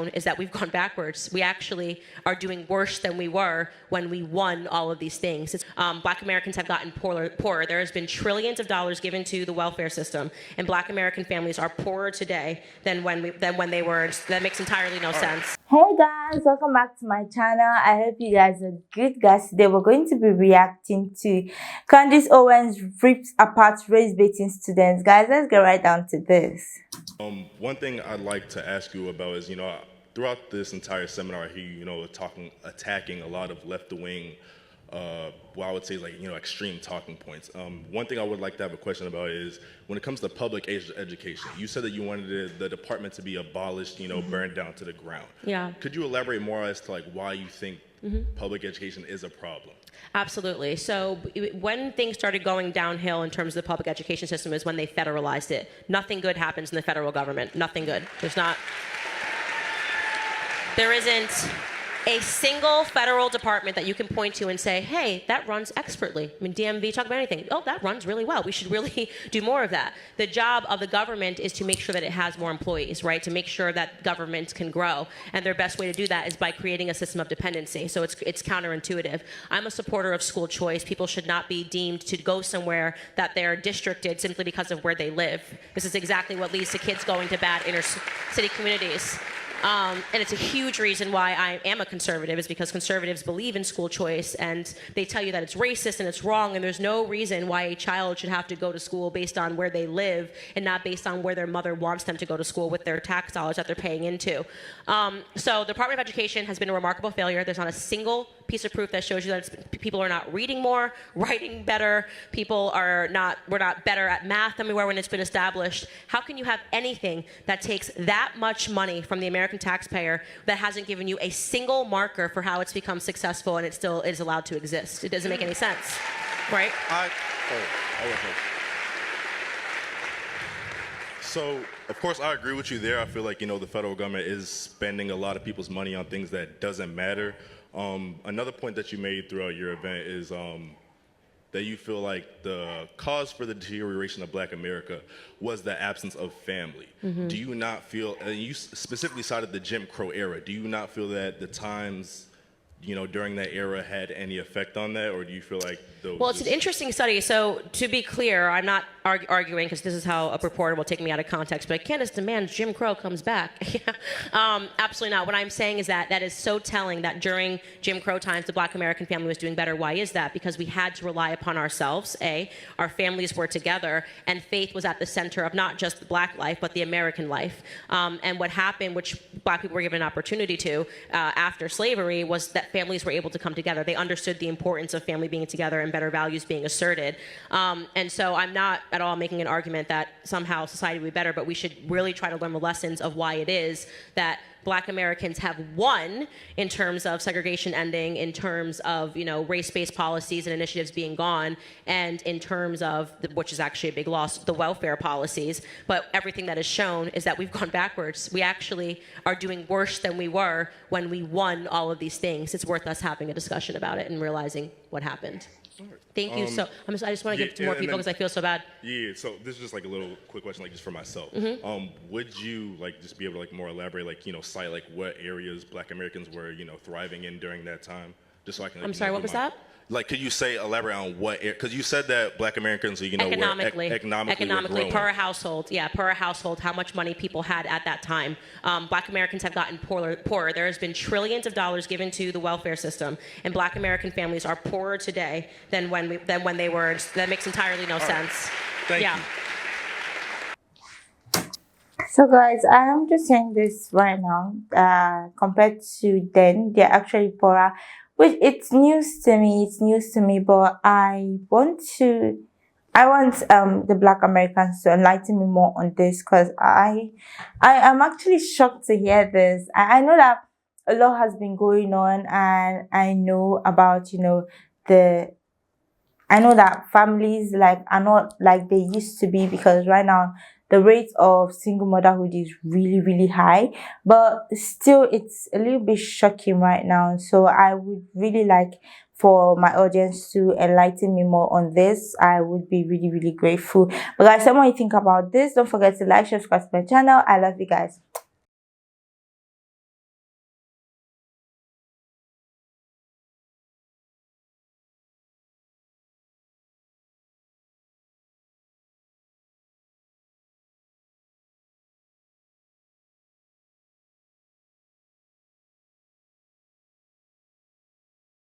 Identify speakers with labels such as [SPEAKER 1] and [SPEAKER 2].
[SPEAKER 1] shown is that we've gone backwards. We actually are doing worse than we were when we won all of these things. Black Americans have gotten poorer. There has been trillions of dollars given to the welfare system, and Black American families are poorer today than when they were. That makes entirely no sense.
[SPEAKER 2] Hey guys, welcome back to my channel. I hope you guys are good, guys. Today we're going to be reacting to Candace Owens rips apart race-baiting students. Guys, let's get right down to this.
[SPEAKER 3] One thing I'd like to ask you about is, throughout this entire seminar, I hear you, attacking a lot of left-wing, I would say extreme talking points. One thing I would like to have a question about is when it comes to public education. You said that you wanted the department to be abolished, burned down to the ground.
[SPEAKER 1] Yeah.
[SPEAKER 3] Could you elaborate more as to why you think public education is a problem?
[SPEAKER 1] Absolutely. So when things started going downhill in terms of the public education system is when they federalized it. Nothing good happens in the federal government. Nothing good. There isn't a single federal department that you can point to and say, hey, that runs expertly. I mean, DMV, talk about anything. Oh, that runs really well. We should really do more of that. The job of the government is to make sure that it has more employees, right? To make sure that government can grow. And their best way to do that is by creating a system of dependency. So it's counterintuitive. I'm a supporter of school choice. People should not be deemed to go somewhere that they're districted simply because of where they live. This is exactly what leads to kids going to bad inner city communities. And it's a huge reason why I am a conservative, is because conservatives believe in school choice, and they tell you that it's racist and it's wrong, and there's no reason why a child should have to go to school based on where they live and not based on where their mother wants them to go to school with their tax dollars that they're paying into. So the Department of Education has been a remarkable failure. There's not a single piece of proof that shows you that people are not reading more, writing better, we're not better at math than we were when it's been established. How can you have anything that takes that much money from the American taxpayer that hasn't given you a single marker for how it's become successful and it still is allowed to exist? It doesn't make any sense, right?
[SPEAKER 3] So, of course, I agree with you there. I feel like, the federal government is spending a lot of people's money on things that doesn't matter. Another point that you made throughout your event is that you feel like the cause for the deterioration of Black America was the absence of family. Do you not feel, and you specifically cited the Jim Crow era, do you not feel that the times during that era had any effect on that, or do you feel like those?
[SPEAKER 1] Well, it's an interesting study. So to be clear, I'm not arguing, because this is how a reporter will take me out of context, but Candace demands Jim Crow comes back. Absolutely not. What I'm saying is that is so telling that during Jim Crow times, the Black American family was doing better. Why is that? Because we had to rely upon ourselves, our families were together, and faith was at the center of not just the Black life, but the American life. And what happened, which Black people were given an opportunity to after slavery, was that families were able to come together. They understood the importance of family being together and better values being asserted. And so I'm not at all making an argument that somehow society would be better, but we should really try to learn the lessons of why it is that Black Americans have won in terms of segregation ending, in terms of race-based policies and initiatives being gone, and in terms of, which is actually a big loss, the welfare policies. But everything that is shown is that we've gone backwards. We actually are doing worse than we were when we won all of these things. It's worth us having a discussion about it and realizing what happened. Thank you. So I just want to give it to more people because I feel so bad.
[SPEAKER 3] Yeah. So this is just a little quick question, just for myself. Would you just be able to more elaborate, cite what areas Black Americans were thriving in during that time, just so I can.
[SPEAKER 1] I'm sorry. What was that?
[SPEAKER 3] Could you elaborate on what? Because you said that Black Americans,
[SPEAKER 1] economically,
[SPEAKER 3] were economically
[SPEAKER 1] per household, per household, how much money people had at that time. Black Americans have gotten poorer. There has been trillions of dollars given to the welfare system, and Black American families are poorer today than when they were. That makes entirely no sense.
[SPEAKER 3] Thank you.
[SPEAKER 2] So guys, I am just saying this right now, compared to then, they're actually poorer, which it's news to me, but I want the Black Americans to enlighten me more on this, because I am actually shocked to hear this. I know that a lot has been going on, and I know about I know that families are not like they used to be, because right now the rate of single motherhood is really, really high, but still it's a little bit shocking right now. So I would really like for my audience to enlighten me more on this. I would be really, really grateful. But guys, tell me what you think about this. Don't forget to like, share, subscribe to my channel. I love you guys.